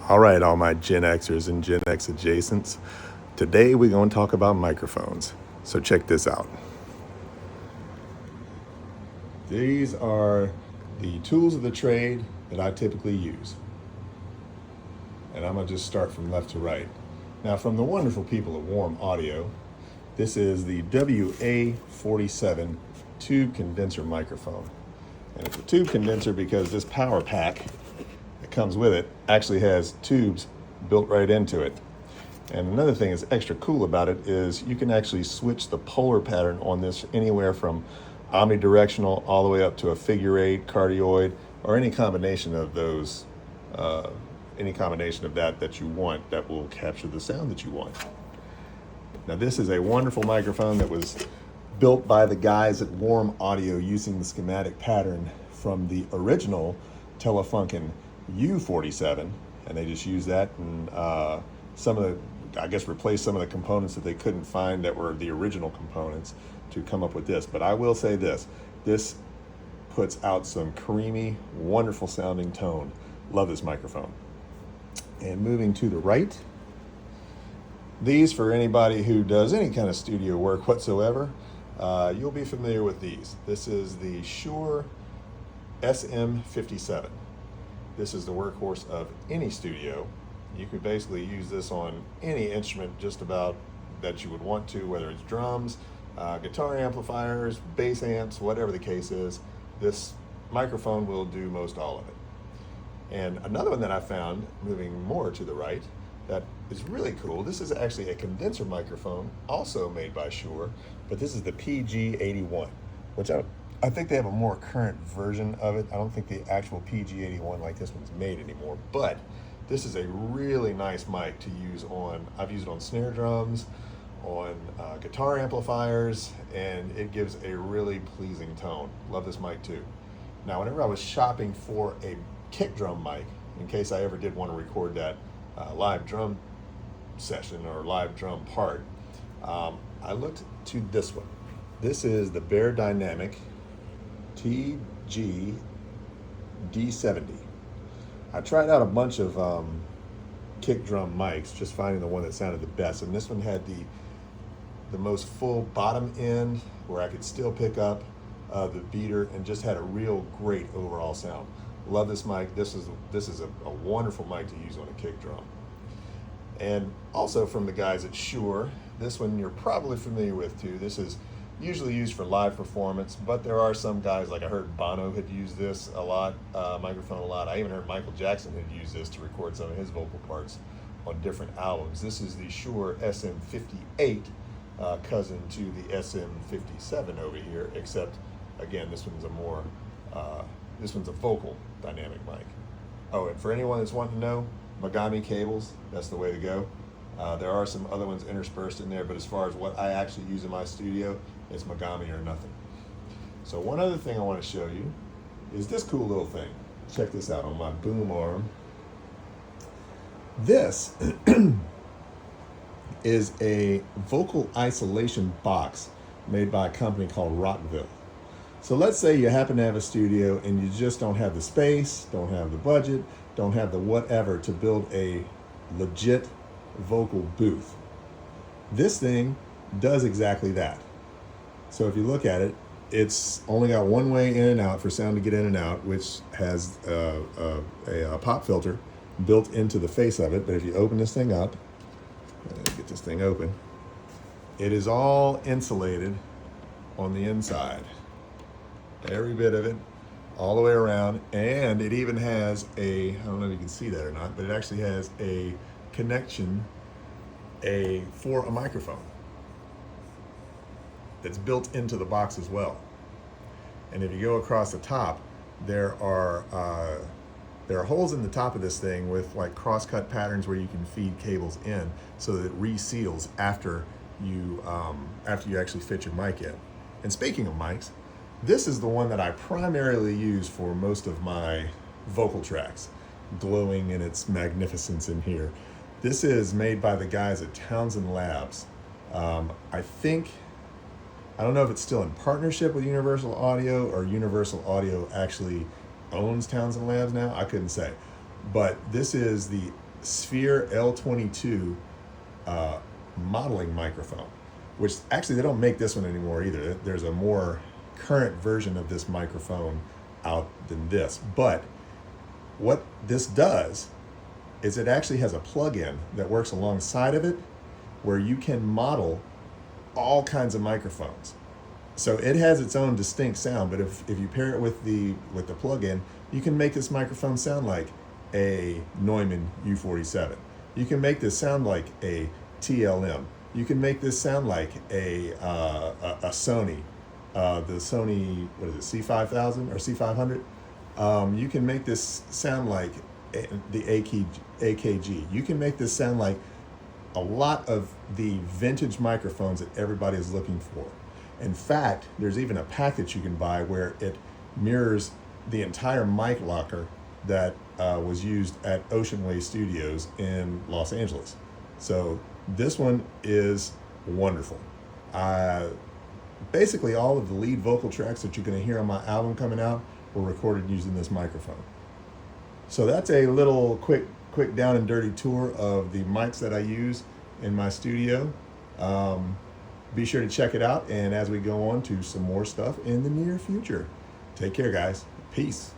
All right, all my Gen Xers and Gen X adjacents. Today we're going to talk about microphones. So check this out. These are the tools of the trade that I typically use. And I'm going to just start from left to right. Now, from the wonderful people at Warm Audio, this is the WA47 tube condenser microphone. And it's a tube condenser because this power pack that comes with it actually has tubes built right into it. And another thing that's extra cool about it is you can actually switch the polar pattern on this anywhere from omnidirectional all the way up to a figure eight, cardioid, or any combination of those, any combination of that you want that will capture the sound that you want. Now, this is a wonderful microphone that was built by the guys at Warm Audio using the schematic pattern from the original Telefunken U47, and they just used that and replaced some of the components that they couldn't find that were the original components to come up with this. But I will say this puts out some creamy, wonderful sounding tone. Love this microphone. And moving to the right, these, for anybody who does any kind of studio work whatsoever, you'll be familiar with these. This is the Shure SM57. This is the workhorse of any studio. You could basically use this on any instrument just about that you would want to, whether it's drums, guitar amplifiers, bass amps, whatever the case is. This microphone will do most all of it. And another one that I found, moving more to the right, that is really cool. This is actually a condenser microphone, also made by Shure, but this is the PG81, which I think they have a more current version of it. I don't think the actual PG81 like this one's made anymore, but this is a really nice mic to use on, I've used it on snare drums, on guitar amplifiers, and it gives a really pleasing tone. Love this mic too. Now, whenever I was shopping for a kick drum mic, in case I ever did want to record that live drum session or live drum part, I looked to this one. This is the Beyerdynamic TG D70. I tried out a bunch of kick drum mics, just finding the one that sounded the best, and this one had the most full bottom end where I could still pick up the beater and just had a real great overall sound. Love this mic. This is a wonderful mic to use on a kick drum. And also from the guys at Shure, this one you're probably familiar with too. This is usually used for live performance, but there are some guys, like I heard Bono had used this a lot, microphone a lot. I even heard Michael Jackson had used this to record some of his vocal parts on different albums. This is the Shure SM58, cousin to the SM57 over here, except again, this one's a vocal dynamic mic. Oh, and for anyone that's wanting to know, Mogami cables, that's the way to go. There are some other ones interspersed in there, but as far as what I actually use in my studio, it's Mogami or nothing. So one other thing I want to show you is this cool little thing. Check this out on my boom arm. This is a vocal isolation box made by a company called Rockville. So let's say you happen to have a studio and you just don't have the space, don't have the budget, don't have the whatever to build a legit vocal booth. This thing does exactly that. So if you look at it, it's only got one way in and out for sound to get in and out, which has a pop filter built into the face of it. But if you open this thing up, get this thing open, it is all insulated on the inside. Every bit of it, all the way around, and it even has I don't know if you can see that or not, but it actually has a connection for a microphone that's built into the box as well. And if you go across the top, there are holes in the top of this thing with like cross-cut patterns where you can feed cables in so that it reseals after you actually fit your mic in. And speaking of mics, this is the one that I primarily use for most of my vocal tracks, glowing in its magnificence in here. This is made by the guys at Townsend Labs. I don't know if it's still in partnership with Universal Audio or Universal Audio actually owns Townsend Labs now. I couldn't say. But this is the Sphere L22 modeling microphone, which actually they don't make this one anymore either. There's a more current version of this microphone out than this. But what this does is it actually has a plug-in that works alongside of it where you can model all kinds of microphones. So it has its own distinct sound, but if you pair it with the plug-in, you can make this microphone sound like a Neumann U47. You can make this sound like a TLM. You can make this sound like a Sony, the Sony, what is it, C5000 or C500? You can make this sound like the AKG. You can make this sound like a lot of the vintage microphones that everybody is looking for. In fact, there's even a package you can buy where it mirrors the entire mic locker that was used at Ocean Way Studios in Los Angeles. So this one is wonderful. Basically all of the lead vocal tracks that you're going to hear on my album coming out were recorded using this microphone. So that's a little quick down and dirty tour of the mics that I use in my studio. Be sure to check it out, and as we go on to some more stuff in the near future. Take care, guys. Peace.